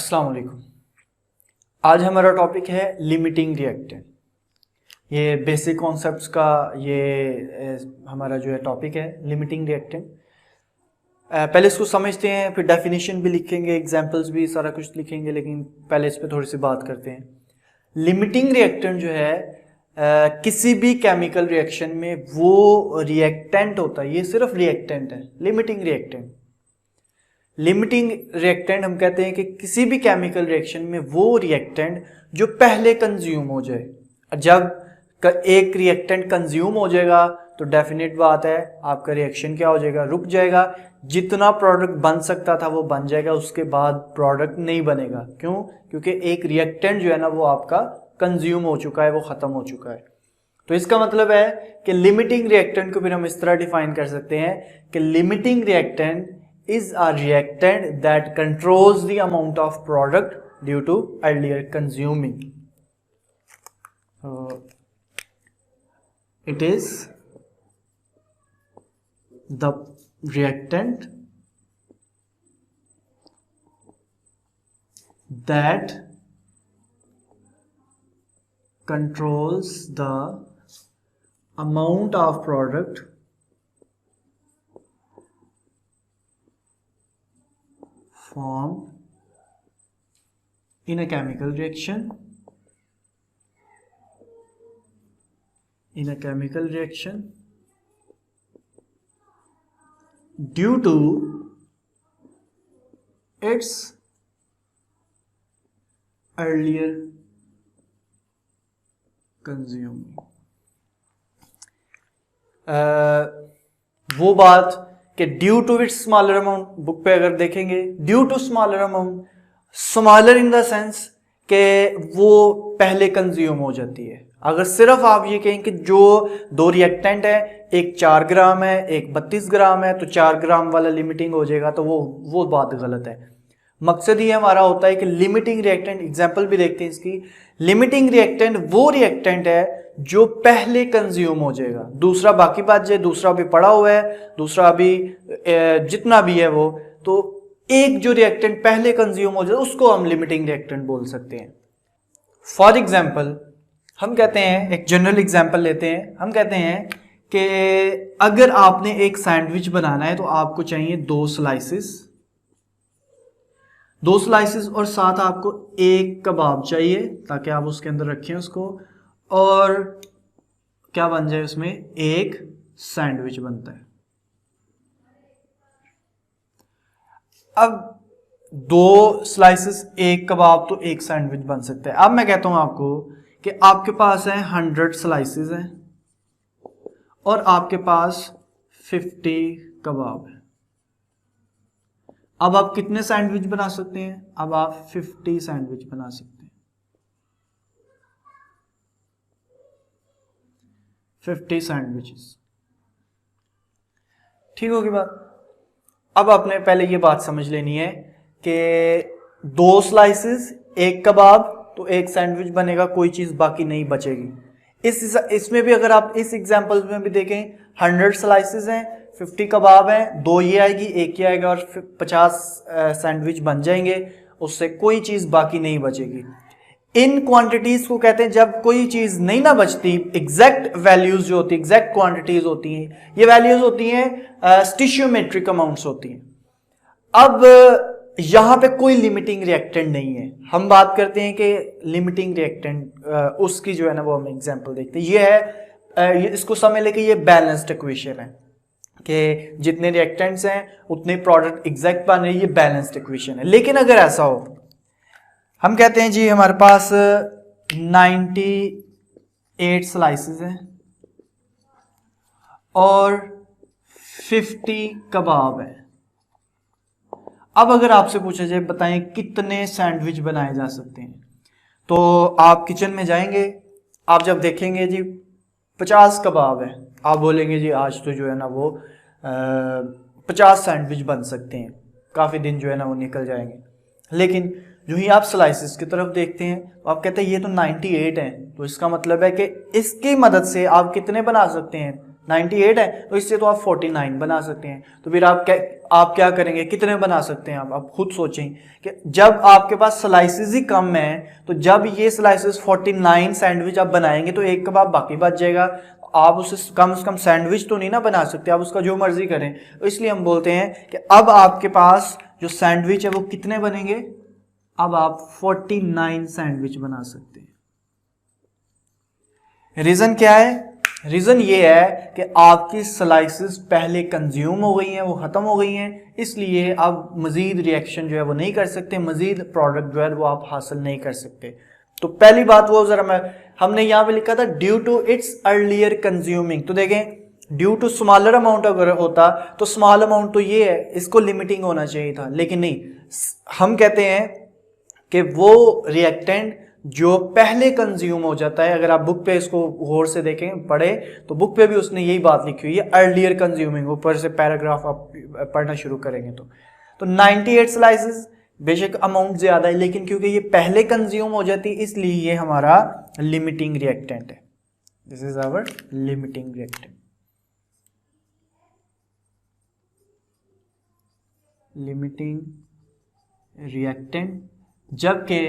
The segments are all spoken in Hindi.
अस्सलाम वालेकुम। आज हमारा टॉपिक है लिमिटिंग रिएक्टेंट। ये बेसिक कॉन्सेप्ट्स का हमारा जो है टॉपिक है लिमिटिंग रिएक्टेंट। पहले इसको समझते हैं, फिर डेफिनेशन भी लिखेंगे, एग्जांपल्स भी सारा कुछ लिखेंगे, लेकिन पहले इस पे थोड़ी सी बात करते हैं। लिमिटिंग रिएक्टेंट जो है किसी भी केमिकल रिएक्शन में वो रिएक्टेंट होता है, ये सिर्फ रिएक्टेंट है। लिमिटिंग रिएक्टेंट हम कहते हैं कि किसी भी केमिकल रिएक्शन में वो रिएक्टेंट जो पहले कंज्यूम हो जाए। जब एक रिएक्टेंट कंज्यूम हो जाएगा तो डेफिनेट बात है आपका रिएक्शन क्या हो जाएगा, रुक जाएगा। जितना प्रोडक्ट बन सकता था वो बन जाएगा, उसके बाद प्रोडक्ट नहीं बनेगा। क्यों? क्योंकि एक रिएक्टेंट जो है ना वो आपका कंज्यूम हो चुका है, वो खत्म हो चुका है। तो इसका मतलब है कि लिमिटिंग रिएक्टेंट को फिर हम इस तरह डिफाइन कर सकते हैं कि limiting reactant is a reactant that controls the amount of product due to earlier consuming. It is the reactant that controls the amount of product formed in a chemical reaction due to its earlier consuming। वो बात कि due to its smaller amount, book पे अगर देखेंगे due to smaller amount, smaller in the sense कि वो पहले कंज्यूम हो जाती है। अगर सिर्फ आप ये कहें कि जो दो रिएक्टेंट है, एक 4 ग्राम है एक 32 ग्राम है, तो 4 ग्राम वाला लिमिटिंग हो जाएगा, तो वो बात गलत है। मकसद ये हमारा होता है कि लिमिटिंग रिएक्टेंट, एग्जाम्पल भी देखते हैं इसकी। लिमिटिंग रिएक्टेंट वो रिएक्टेंट है जो पहले कंज्यूम हो जाएगा, दूसरा बाकी बात जाए, दूसरा भी पड़ा हुआ है, दूसरा भी जितना भी है वो, तो एक जो रिएक्टेंट पहले कंज्यूम हो जाए उसको हम लिमिटिंग रिएक्टेंट बोल सकते हैं। फॉर एग्जाम्पल हम कहते हैं, एक जनरल एग्जाम्पल लेते हैं, हम कहते हैं कि अगर आपने एक सैंडविच बनाना है तो आपको चाहिए 2 स्लाइसिस और साथ आपको एक कबाब चाहिए ताकि आप उसके अंदर रखें उसको, और क्या बन जाए उसमें, एक सैंडविच बनता है। अब 2 स्लाइसेस एक कबाब तो एक सैंडविच बन सकता है। अब मैं कहता हूं आपको कि आपके पास है 100 स्लाइसेस हैं और आपके पास 50 कबाब है। अब आप कितने सैंडविच बना सकते हैं? अब आप 50 सैंडविच बना सकते हैं। 50 सैंडविचेस, ठीक होगी बात। अब आपने पहले ये बात समझ लेनी है कि 2 स्लाइसेस एक कबाब तो एक सैंडविच बनेगा, कोई चीज बाकी नहीं बचेगी। इसमें भी अगर आप इस एग्जांपल में भी देखें, 100 स्लाइसेस हैं, 50 कबाब हैं, 2 ये आएगी एक ये आएगा और 50 सैंडविच बन जाएंगे, उससे कोई चीज बाकी नहीं बचेगी। इन क्वांटिटीज को कहते हैं, जब कोई चीज नहीं ना बचती, एग्जैक्ट वैल्यूज जो होती है, एग्जैक्ट क्वांटिटीज होती हैं, ये वैल्यूज होती हैं स्टिशियोमेट्रिक अमाउंट्स होती हैं। अब यहां पे कोई लिमिटिंग रिएक्टेंट नहीं है। हम बात करते हैं कि लिमिटिंग रिएक्टेंट उसकी जो है ना वो हम एग्जांपल देखते हैं। ये है, इसको समझ लेके ये बैलेंस्ड इक्वेशन है कि जितने रिएक्टेंट्स हैं उतने प्रोडक्ट एग्जैक्ट बन रहे हैं, ये बैलेंस्ड इक्वेशन है। लेकिन अगर ऐसा हो, हम कहते हैं जी हमारे पास 98 स्लाइसेस हैं और 50 कबाब हैं। अब अगर आपसे पूछा जाए बताएं कितने सैंडविच बनाए जा सकते हैं, तो आप किचन में जाएंगे, आप जब देखेंगे जी 50 कबाब है, आप बोलेंगे जी आज तो जो है ना वो 50 सैंडविच बन सकते हैं, काफ़ी दिन जो है ना वो निकल जाएंगे। लेकिन जो ही आप स्लाइसेस की तरफ देखते हैं तो आप कहते हैं ये तो 98 हैं, तो इसका मतलब है कि इसकी मदद से आप कितने बना सकते हैं, 98 है, तो इससे तो आप 49 बना सकते हैं। तो फिर आप क्या करेंगे, कितने बना सकते हैं आप खुद सोचें कि जब आपके पास स्लाइसेस ही कम है, तो जब ये स्लाइसेस 49 सैंडविच आप बनाएंगे तो एक कबाब बाकी बच जाएगा। आप उसे कम से कम सैंडविच तो नहीं ना बना सकते, आप उसका जो मर्जी करें। तो इसलिए हम बोलते हैं कि अब आपके पास जो सैंडविच है वो कितने बनेंगे, अब आप 49 सैंडविच बना सकते हैं। रीजन क्या है, रीजन ये है कि आपकी स्लाइसेस पहले कंज्यूम हो गई हैं, वो खत्म हो गई हैं, इसलिए अब मजीद रिएक्शन जो है वो नहीं कर सकते, मजीद प्रोडक्ट जो है वो आप हासिल नहीं कर सकते। तो पहली बात वो जरा हमने यहां पे लिखा था due to its earlier consuming. तो देखें ड्यू टू स्मॉलर अमाउंट अगर होता तो स्मॉल अमाउंट तो ये है, इसको लिमिटिंग होना चाहिए था, लेकिन नहीं, हम कहते हैं कि वो रिएक्टेंट जो पहले कंज्यूम हो जाता है, अगर आप बुक पे इसको गौर से देखें पढ़े तो बुक पे भी उसने यही बात लिखी हुई है, अर्लियर कंज्यूमिंग, ऊपर से पैराग्राफ आप पढ़ना शुरू करेंगे तो 98 स्लाइसेस, बेशक अमाउंट ज्यादा है लेकिन क्योंकि ये पहले कंज्यूम हो जाती है इसलिए ये हमारा लिमिटिंग रिएक्टेंट है। This is our limiting reactant. Limiting reactant, जबकि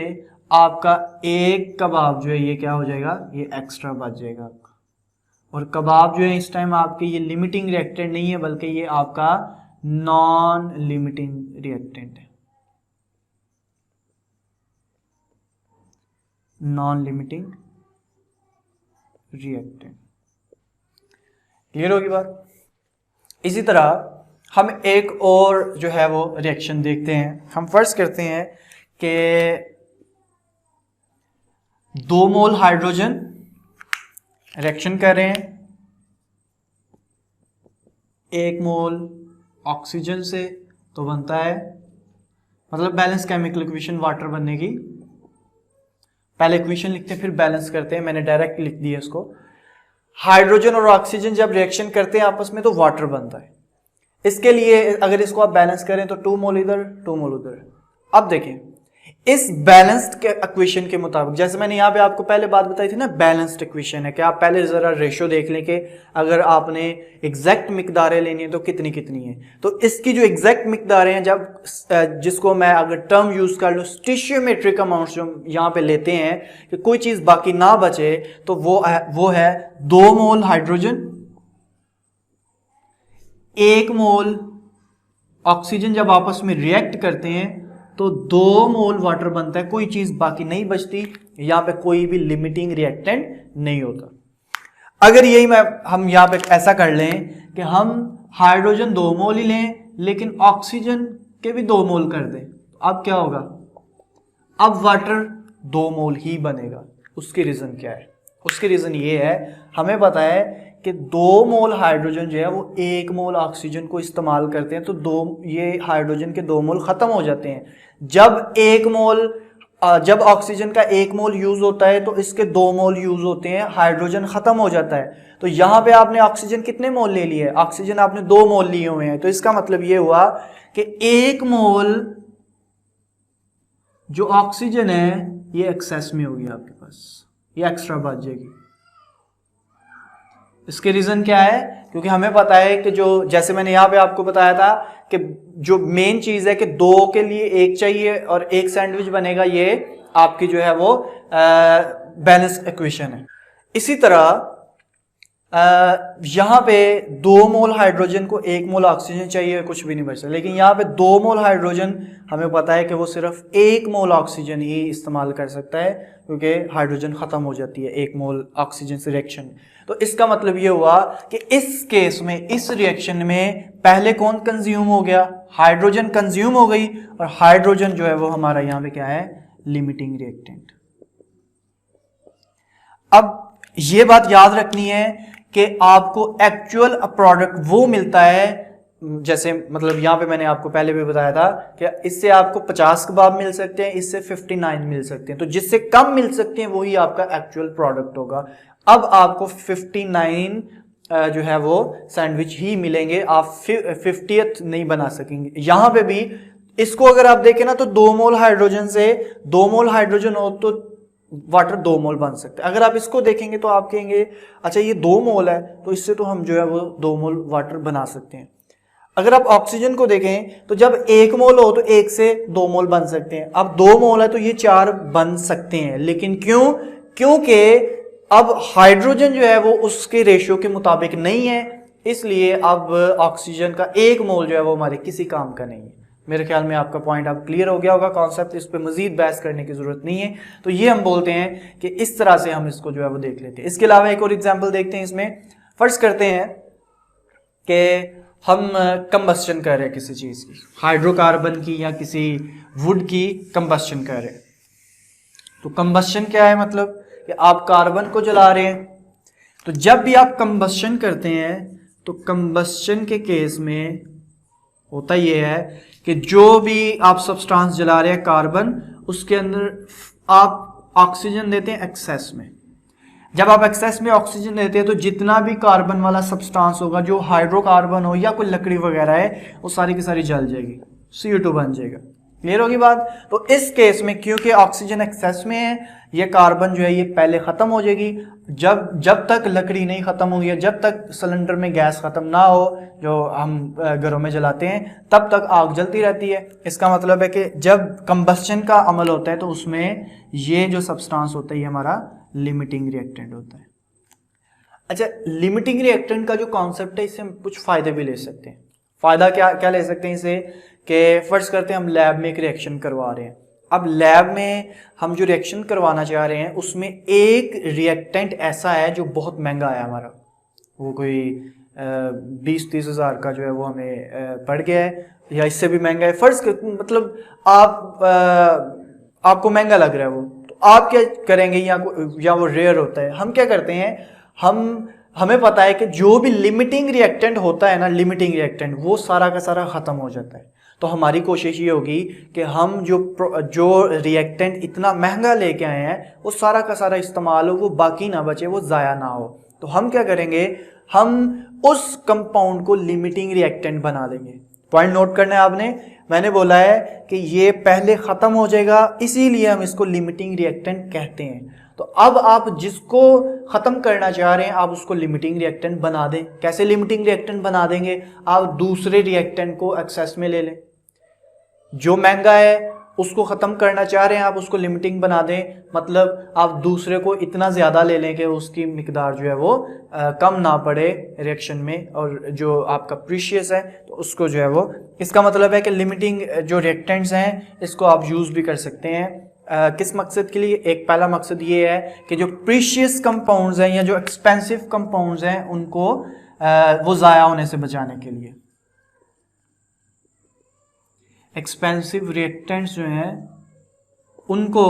आपका एक कबाब जो है ये क्या हो जाएगा, ये एक्स्ट्रा बच जाएगा आपका। और कबाब जो है इस टाइम आपके ये लिमिटिंग रिएक्टेंट नहीं है बल्कि ये आपका नॉन लिमिटिंग रिएक्टेंट है, नॉन लिमिटिंग रिएक्टेंट। क्लियर होगी बात। इसी तरह हम एक और जो है वो रिएक्शन देखते हैं। हम फर्ज करते हैं कि 2 मोल हाइड्रोजन रिएक्शन कर रहे हैं 1 मोल ऑक्सीजन से, तो बनता है मतलब बैलेंस केमिकल इक्वेशन वाटर बनने की। पहले इक्वेशन लिखते हैं फिर बैलेंस करते हैं, मैंने डायरेक्ट लिख दिया इसको। हाइड्रोजन और ऑक्सीजन जब रिएक्शन करते हैं आपस में तो वाटर बनता है। इसके लिए अगर इसको आप बैलेंस करें तो 2 मोल इधर 2 मोल उधर। अब देखें इस बैलेंस्ड के इक्वेशन के मुताबिक, जैसे मैंने यहाँ पे आपको पहले बात बताई थी ना, बैलेंस्ड इक्वेशन है कि आप पहले जरा रेशो देख लें कि अगर आपने एग्जैक्ट मिकदारें लेनी है तो कितनी कितनी है। तो इसकी जो एग्जैक्ट मिकदारें हैं, जब जिसको मैं अगर टर्म यूज कर लूँ स्टिशियोमेट्रिक अमाउंट जो यहाँ पे लेते हैं कि कोई चीज बाकी ना बचे, तो वो है 2 मोल हाइड्रोजन 1 मोल ऑक्सीजन जब आपस में रिएक्ट करते हैं तो 2 मोल वाटर बनता है, कोई चीज बाकी नहीं बचती, यहां पे कोई भी लिमिटिंग रिएक्टेंट नहीं होता। अगर यही हम यहां पे ऐसा कर लें कि हम हाइड्रोजन 2 मोल ही लें लेकिन ऑक्सीजन के भी 2 मोल कर दें, अब क्या होगा, अब वाटर 2 मोल ही बनेगा। उसकी रीजन क्या है, उसकी रीजन ये है, हमें पता है कि 2 मोल हाइड्रोजन जो है वो 1 मोल ऑक्सीजन को इस्तेमाल करते हैं, तो ये हाइड्रोजन के 2 मोल खत्म हो जाते हैं। जब ऑक्सीजन का 1 मोल यूज होता है तो इसके 2 मोल यूज होते हैं, हाइड्रोजन खत्म हो जाता है। तो यहां पे आपने ऑक्सीजन कितने मोल ले लिए, ऑक्सीजन आपने 2 मोल लिए हुए हैं, तो इसका मतलब ये हुआ कि 1 मोल जो ऑक्सीजन है ये एक्सेस में होगी आपके पास, ये एक्स्ट्रा बच जाएगी। इसके रीजन क्या है, क्योंकि हमें पता है कि जो जैसे मैंने यहां पे आपको बताया था कि जो मेन चीज है कि 2 के लिए 1 चाहिए और 1 सैंडविच बनेगा, ये आपकी जो है वो बैलेंस इक्वेशन है। इसी तरह यहां पे 2 मोल हाइड्रोजन को 1 मोल ऑक्सीजन चाहिए, कुछ भी नहीं बचता, लेकिन यहां पे 2 मोल हाइड्रोजन हमें पता है कि वो सिर्फ 1 मोल ऑक्सीजन ही इस्तेमाल कर सकता है, क्योंकि हाइड्रोजन खत्म हो जाती है 1 मोल ऑक्सीजन से रिएक्शन। तो इसका मतलब ये हुआ कि इस केस में, इस रिएक्शन में पहले कौन कंज्यूम हो गया, हाइड्रोजन कंज्यूम हो गई, और हाइड्रोजन जो है वो हमारा यहां पे क्या है, लिमिटिंग रिएक्टेंट। अब ये बात याद रखनी है कि आपको एक्चुअल प्रोडक्ट वो मिलता है, जैसे मतलब यहां पे मैंने आपको पहले भी बताया था कि इससे आपको 50 कबाब मिल सकते हैं, इससे 59 मिल सकते हैं, तो जिससे कम मिल सकते हैं वही आपका एक्चुअल प्रोडक्ट होगा। अब आपको 59 जो है वो सैंडविच ही मिलेंगे, आप 50th नहीं बना सकेंगे। यहां पे भी इसको अगर आप देखें ना तो 2 मोल हाइड्रोजन से 2 मोल हाइड्रोजन हो तो वाटर 2 मोल बन सकते हैं। अगर आप इसको देखेंगे तो आप कहेंगे अच्छा ये 2 मोल है, तो इससे तो हम जो है वो 2 मोल वाटर बना सकते हैं। अगर आप ऑक्सीजन को देखें तो जब 1 मोल हो तो 1 से 2 मोल बन सकते हैं। अब 2 मोल है तो ये 4 बन सकते हैं, लेकिन क्यों? क्योंकि अब हाइड्रोजन जो है वो उसके रेशियो के मुताबिक नहीं है, इसलिए अब ऑक्सीजन का 1 मोल जो है वो हमारे किसी काम का नहीं है। मेरे ख्याल में आपका पॉइंट अब क्लियर हो गया होगा कॉन्सेप्ट, इस पे मजीद बहस करने की जरूरत नहीं है। तो ये हम बोलते हैं कि इस तरह से हम इसको जो है वो देख लेते हैं। इसके अलावा एक और एग्जांपल देखते हैं इसमें। फर्ज करते हैं कि हम कंबस्शन कर रहे हैं किसी चीज की, हाइड्रोकार्बन की या किसी वुड की कंबस्शन कर रहे हैं। तो कंबस्शन क्या है? मतलब कि आप कार्बन को जला रहे हैं। तो जब भी आप कंबस्शन करते हैं तो कंबस्शन के केस में होता यह है कि जो भी आप सब्सटेंस जला रहे हैं कार्बन, उसके अंदर आप ऑक्सीजन देते हैं एक्सेस में। जब आप एक्सेस में ऑक्सीजन देते हैं तो जितना भी कार्बन वाला सब्सटेंस होगा, जो हाइड्रोकार्बन हो या कोई लकड़ी वगैरह है, वो सारी की सारी जल जाएगी, CO2 बन जाएगा। क्लियर होगी बात? तो इस केस में क्योंकि ऑक्सीजन एक्सेस में है, ये कार्बन जो है ये पहले खत्म हो जाएगी। जब तक लकड़ी नहीं खत्म होगी, जब तक सिलेंडर में गैस खत्म ना हो जो हम घरों में जलाते हैं, तब तक आग जलती रहती है। इसका मतलब है कि जब कंबस्शन का अमल होता है तो उसमें ये जो सब्सटेंस होता है ये हमारा लिमिटिंग रिएक्टेंट होता है। अच्छा, लिमिटिंग रिएक्टेंट का जो कॉन्सेप्ट है, इससे हम कुछ फायदे भी ले सकते हैं। फायदा क्या क्या ले सकते हैं इसे? कि फर्ज करते हैं हम लैब में एक रिएक्शन करवा रहे हैं। अब लैब में हम जो रिएक्शन करवाना चाह रहे हैं उसमें एक रिएक्टेंट ऐसा है जो बहुत महंगा है हमारा, वो कोई 20-30 हज़ार का जो है वो हमें पड़ गया है, या इससे भी महंगा है। फर्ज मतलब आपको महंगा लग रहा है वो, तो आप क्या करेंगे? या वो रेयर होता है, हम क्या करते हैं, हमें पता है कि जो भी लिमिटिंग रिएक्टेंट होता है ना, लिमिटिंग रिएक्टेंट वो सारा का सारा खत्म हो जाता है। तो हमारी कोशिश ये होगी कि हम जो रिएक्टेंट इतना महंगा लेके आए हैं वो सारा का सारा इस्तेमाल हो, वो बाकी ना बचे, वो ज़ाया ना हो। तो हम क्या करेंगे, हम उस कंपाउंड को लिमिटिंग रिएक्टेंट बना देंगे। पॉइंट नोट करना है आपने, मैंने बोला है कि ये पहले ख़त्म हो जाएगा, इसीलिए हम इसको लिमिटिंग रिएक्टेंट कहते हैं। तो अब आप जिसको ख़त्म करना चाह रहे हैं आप उसको लिमिटिंग रिएक्टेंट बना दें। कैसे लिमिटिंग रिएक्टेंट बना देंगे? आप दूसरे रिएक्टेंट को एक्सेस में ले लें, जो महंगा है उसको ख़त्म करना चाह रहे हैं आप उसको लिमिटिंग बना दें। मतलब आप दूसरे को इतना ज़्यादा ले लें कि उसकी मिकदार जो है वो कम ना पड़े रिएक्शन में, और जो आपका प्रीशियस है तो उसको जो है वो, इसका मतलब है कि लिमिटिंग जो रिएक्टेंट्स हैं इसको आप यूज़ भी कर सकते हैं। किस मकसद के लिए? एक पहला मकसद ये है कि जो प्रीशियस कंपाउंड्स हैं या जो एक्सपेंसिव कंपाउंड्स हैं उनको वो ज़ाया होने से बचाने के लिए। एक्सपेंसिव रिएक्टेंट्स जो हैं उनको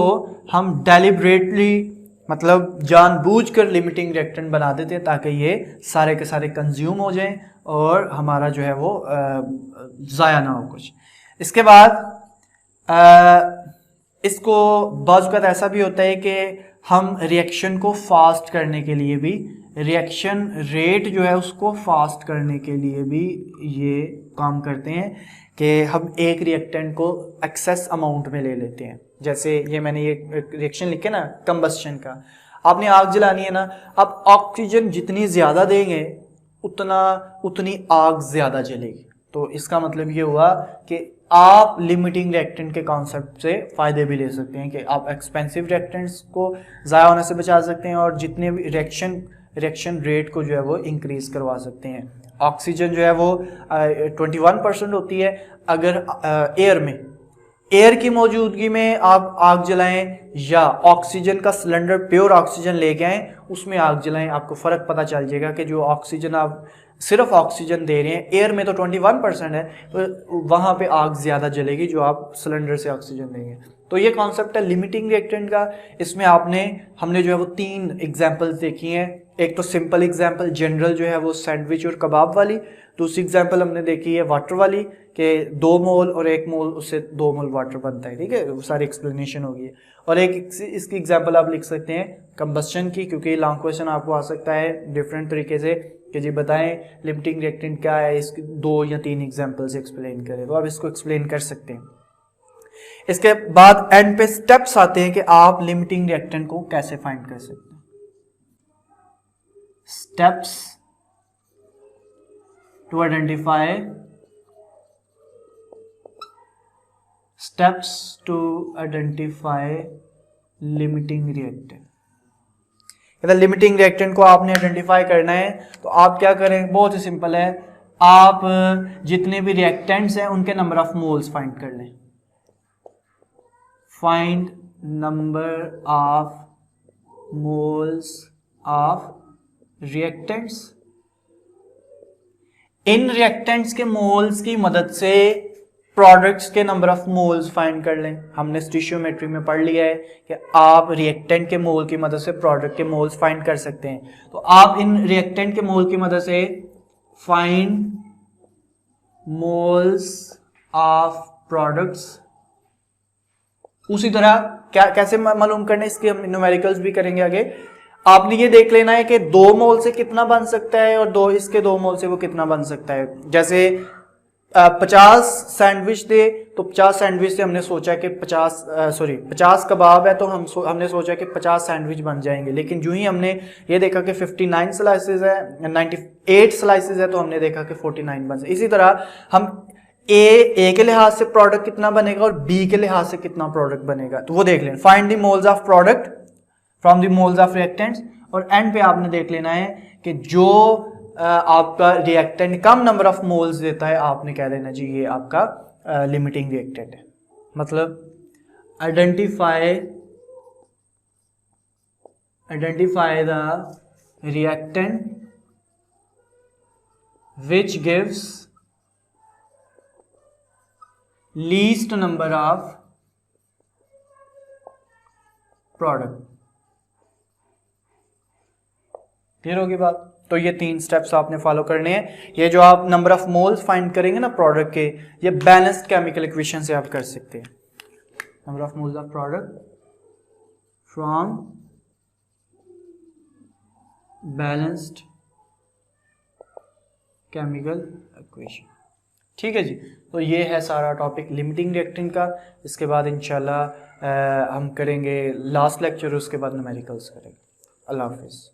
हम डेलिब्रेटली, मतलब जानबूझकर लिमिटिंग रिएक्टेंट बना देते हैं ताकि ये सारे के सारे कंज्यूम हो जाएं और हमारा जो है वो ज़ाया ना हो कुछ। इसके बाद इसको बाज़ वक़्त ऐसा भी होता है कि हम रिएक्शन को फास्ट करने के लिए भी, रिएक्शन रेट जो है उसको फास्ट करने के लिए भी ये काम करते हैं कि हम एक रिएक्टेंट को एक्सेस अमाउंट में ले लेते हैं। जैसे ये मैंने ये रिएक्शन लिखे ना कंबस्शन का, आपने आग जलानी है ना, आप ऑक्सीजन जितनी ज़्यादा देंगे उतनी आग ज़्यादा जलेगी। तो इसका मतलब ये हुआ कि आप लिमिटिंग रिएक्टेंट के कॉन्सेप्ट से फ़ायदे भी ले सकते हैं कि आप एक्सपेंसिव रिएक्टेंट्स को ज़ाया होने से बचा सकते हैं और जितने भी रिएक्शन रेट को जो है वो इंक्रीज़ करवा सकते हैं। ऑक्सीजन जो है वो 21% होती है। अगर एयर की मौजूदगी में आप आग जलाएं या ऑक्सीजन का सिलेंडर प्योर ऑक्सीजन लेके आएँ उसमें आग जलाएं, आपको फ़र्क पता चल जाएगा कि जो ऑक्सीजन आप सिर्फ ऑक्सीजन दे रहे हैं, एयर में तो 21% है, तो वहाँ पे आग ज़्यादा जलेगी जो आप सिलेंडर से ऑक्सीजन देंगे। तो ये कॉन्सेप्ट है लिमिटिंग रिएक्टेंट का। इसमें हमने जो है वो 3 एग्जांपल्स देखी हैं। एक तो सिंपल एग्जांपल जनरल जो है वो सैंडविच और कबाब वाली, दूसरी एग्जांपल हमने देखी है वाटर वाली कि 2 मोल और 1 मोल उससे 2 मोल वाटर बनता है, ठीक है, वो सारी एक्सप्लेनेशन होगी। और एक इसकी एग्जांपल आप लिख सकते हैं कंबस्शन की, क्योंकि लॉन्ग क्वेश्चन आपको आ सकता है डिफरेंट तरीके से कि जी बताएं लिमिटिंग रिएक्टेंट क्या है, इसकी 2 या 3 एग्जांपल से एक्सप्लेन करें, तो आप इसको एक्सप्लेन कर सकते हैं। इसके बाद एंड पे स्टेप्स आते हैं कि आप लिमिटिंग रिएक्टेंट को कैसे फाइंड कर सकते हैं। Steps to identify limiting reactant. अगर लिमिटिंग रिएक्टेंट को आपने आइडेंटिफाई करना है तो आप क्या करें, बहुत ही सिंपल है, आप जितने भी रिएक्टेंट्स हैं उनके नंबर ऑफ मोल्स फाइंड कर लें। Find number of moles of reactants. In reactants के मोल्स की मदद से प्रोडक्ट्स के नंबर ऑफ मोल्स फाइंड कर लें। हमने स्टिशियोमेट्री में पढ़ लिया है कि आप रिएक्टेंट के मोल की मदद से प्रोडक्ट के मोल्स फाइंड कर सकते हैं। तो आप इन रिएक्टेंट के मोल की मदद से फाइंड मोल्स ऑफ प्रोडक्ट्स। उसी तरह कैसे मालूम करने, इसके हम न्यूमेरिकल्स भी करेंगे आगे। आपने ये देख लेना है कि 2 मोल से कितना बन सकता है और 2 मोल से वो कितना बन सकता है। जैसे 50 सैंडविच थे तो 50 सैंडविच से हमने सोचा कि 50 कबाब है तो हमने सोचा कि 50 सैंडविच बन जाएंगे। लेकिन जो ही हमने ये देखा कि 59 स्लाइसेस है, 98 स्लाइसेस है, तो हमने देखा कि 49 बन। इसी तरह हम ए के लिहाज से प्रोडक्ट कितना बनेगा और बी के लिहाज से कितना प्रोडक्ट बनेगा, तो वो देख लें। Find the moles of product from the moles of reactants. और एंड पे आपने देख लेना है कि जो आपका reactant come number of moles देता है, आपने कह देना जी ये आपका लिमिटिंग रिएक्टेंट है। मतलब identify the reactant which gives least number of product. Clear होगी बात? तो ये 3 स्टेप्स आपने फॉलो करने हैं। ये जो आप नंबर ऑफ मोल्स फाइंड करेंगे ना प्रोडक्ट के, ये बैलेंस्ड केमिकल इक्वेशन से आप कर सकते हैं। Number of moles of product from balanced chemical equation. ठीक है जी। तो ये है सारा टॉपिक लिमिटिंग रिएक्टेंट का। इसके बाद इंशाल्लाह हम करेंगे लास्ट लेक्चर, उसके बाद न्यूमेरिकल्स करेंगे। अल्लाह हाफिज़।